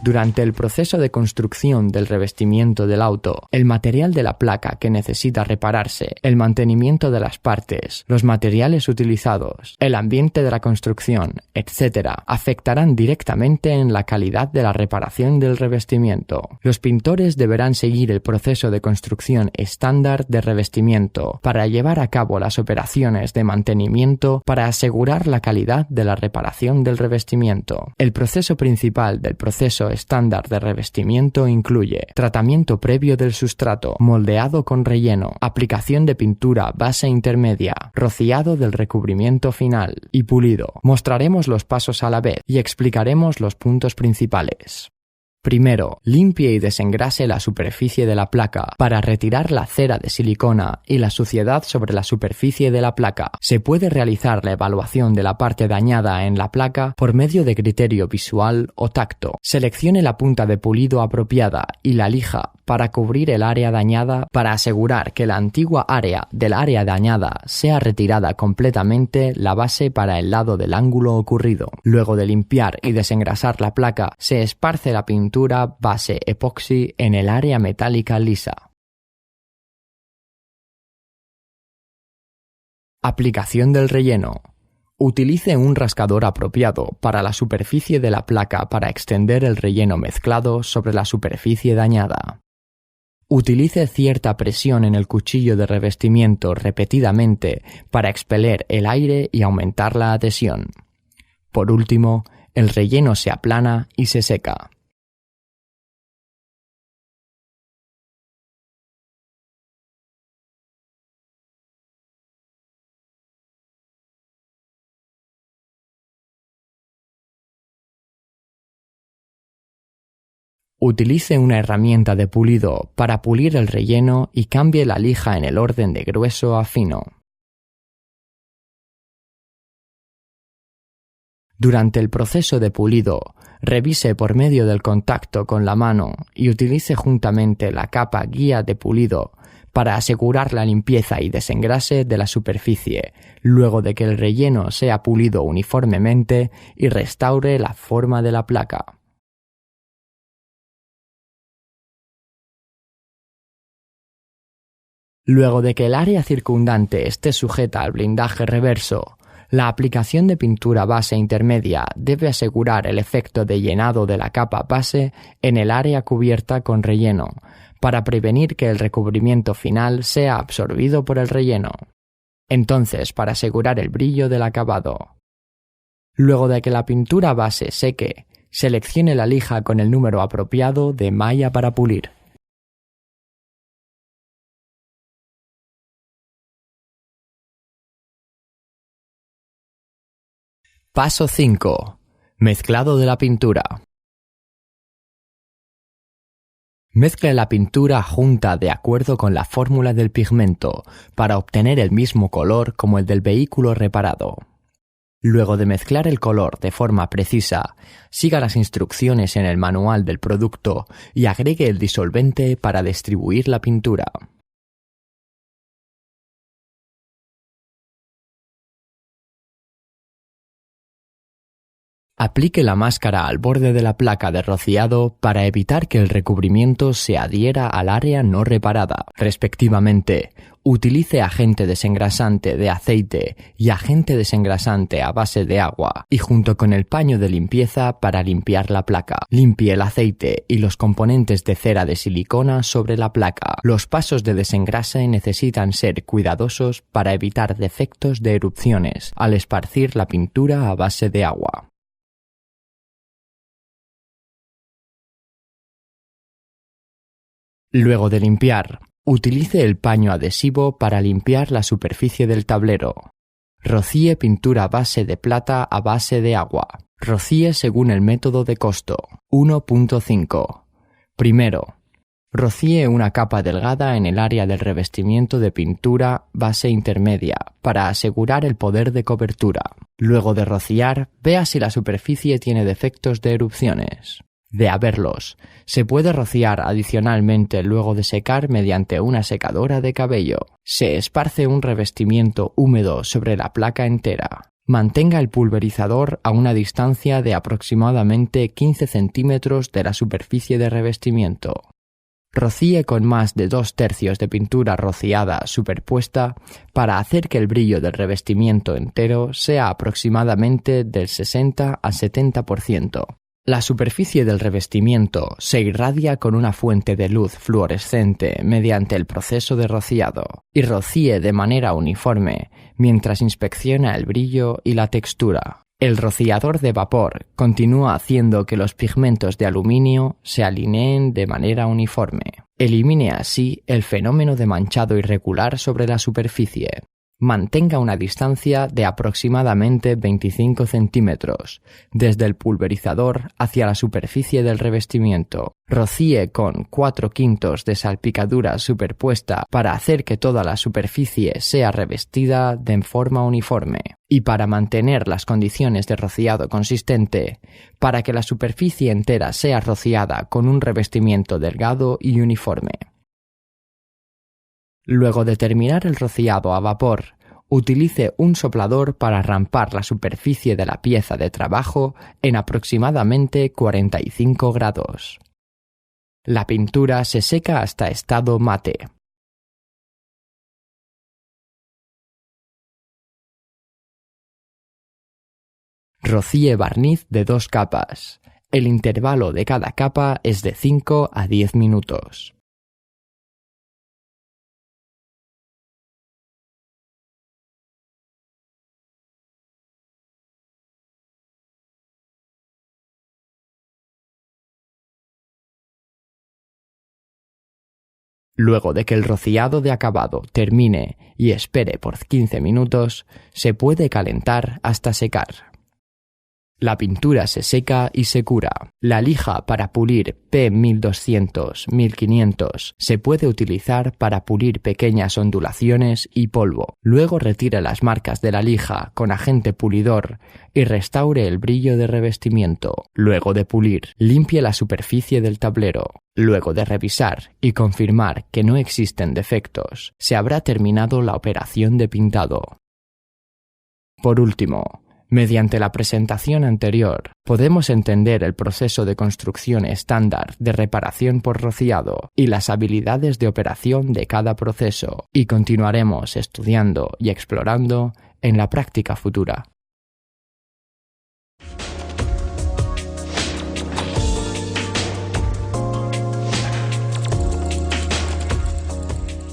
Durante el proceso de construcción del revestimiento del auto, el material de la placa que necesita repararse, el mantenimiento de las partes, los materiales utilizados, el ambiente de la construcción, etc., afectarán directamente en la calidad de la reparación del revestimiento. Los pintores deberán seguir el proceso de construcción estándar de revestimiento para llevar a cabo las operaciones de mantenimiento para asegurar la calidad de la reparación del revestimiento. El proceso principal del proceso estándar de revestimiento incluye tratamiento previo del sustrato, moldeado con relleno, aplicación de pintura base intermedia, rociado del recubrimiento final y pulido. Mostraremos los pasos a la vez y explicaremos los puntos principales. Primero, limpie y desengrase la superficie de la placa para retirar la cera de silicona y la suciedad sobre la superficie de la placa. Se puede realizar la evaluación de la parte dañada en la placa por medio de criterio visual o tacto. Seleccione la punta de pulido apropiada y la lija para cubrir el área dañada para asegurar que la antigua área del área dañada sea retirada completamente la base para el lado del ángulo ocurrido. Luego de limpiar y desengrasar la placa, se esparce la pintura base epoxi en el área metálica lisa. Aplicación del relleno. Utilice un rascador apropiado para la superficie de la placa para extender el relleno mezclado sobre la superficie dañada. Utilice cierta presión en el cuchillo de revestimiento repetidamente para expeler el aire y aumentar la adhesión. Por último, el relleno se aplana y se seca. Utilice una herramienta de pulido para pulir el relleno y cambie la lija en el orden de grueso a fino. Durante el proceso de pulido, revise por medio del contacto con la mano y utilice juntamente la capa guía de pulido para asegurar la limpieza y desengrase de la superficie, luego de que el relleno sea pulido uniformemente y restaure la forma de la placa. Luego de que el área circundante esté sujeta al blindaje reverso, la aplicación de pintura base intermedia debe asegurar el efecto de llenado de la capa base en el área cubierta con relleno, para prevenir que el recubrimiento final sea absorbido por el relleno. Entonces, para asegurar el brillo del acabado. Luego de que la pintura base seque, seleccione la lija con el número apropiado de malla para pulir. Paso 5. Mezclado de la pintura. Mezcle la pintura junta de acuerdo con la fórmula del pigmento para obtener el mismo color como el del vehículo reparado. Luego de mezclar el color de forma precisa, siga las instrucciones en el manual del producto y agregue el disolvente para distribuir la pintura. Aplique la máscara al borde de la placa de rociado para evitar que el recubrimiento se adhiera al área no reparada. Respectivamente, utilice agente desengrasante de aceite y agente desengrasante a base de agua y junto con el paño de limpieza para limpiar la placa. Limpie el aceite y los componentes de cera de silicona sobre la placa. Los pasos de desengrase necesitan ser cuidadosos para evitar defectos de erupciones al esparcir la pintura a base de agua. Luego de limpiar, utilice el paño adhesivo para limpiar la superficie del tablero. Rocíe pintura base de plata a base de agua. Rocíe según el método de costo. 1.5. Primero, rocíe una capa delgada en el área del revestimiento de pintura base intermedia para asegurar el poder de cobertura. Luego de rociar, vea si la superficie tiene defectos de erupciones. De haberlos, se puede rociar adicionalmente luego de secar mediante una secadora de cabello. Se esparce un revestimiento húmedo sobre la placa entera. Mantenga el pulverizador a una distancia de aproximadamente 15 centímetros de la superficie de revestimiento. Rocíe con más de 2/3 de pintura rociada superpuesta para hacer que el brillo del revestimiento entero sea aproximadamente del 60 a 70%. La superficie del revestimiento se irradia con una fuente de luz fluorescente mediante el proceso de rociado y rocíe de manera uniforme mientras inspecciona el brillo y la textura. El rociador de vapor continúa haciendo que los pigmentos de aluminio se alineen de manera uniforme. Elimine así el fenómeno de manchado irregular sobre la superficie. Mantenga una distancia de aproximadamente 25 centímetros desde el pulverizador hacia la superficie del revestimiento. Rocíe con 4/5 de salpicadura superpuesta para hacer que toda la superficie sea revestida de forma uniforme. Y para mantener las condiciones de rociado consistente, para que la superficie entera sea rociada con un revestimiento delgado y uniforme. Luego de terminar el rociado a vapor, utilice un soplador para rampar la superficie de la pieza de trabajo en aproximadamente 45 grados. La pintura se seca hasta estado mate. Rocíe barniz de 2 capas. El intervalo de cada capa es de 5 a 10 minutos. Luego de que el rociado de acabado termine y espere por 15 minutos, se puede calentar hasta secar. La pintura se seca y se cura. La lija para pulir P1200-1500 se puede utilizar para pulir pequeñas ondulaciones y polvo. Luego retire las marcas de la lija con agente pulidor y restaure el brillo de revestimiento. Luego de pulir, limpie la superficie del tablero. Luego de revisar y confirmar que no existen defectos, se habrá terminado la operación de pintado. Por último, mediante la presentación anterior, podemos entender el proceso de construcción estándar de reparación por rociado y las habilidades de operación de cada proceso, y continuaremos estudiando y explorando en la práctica futura.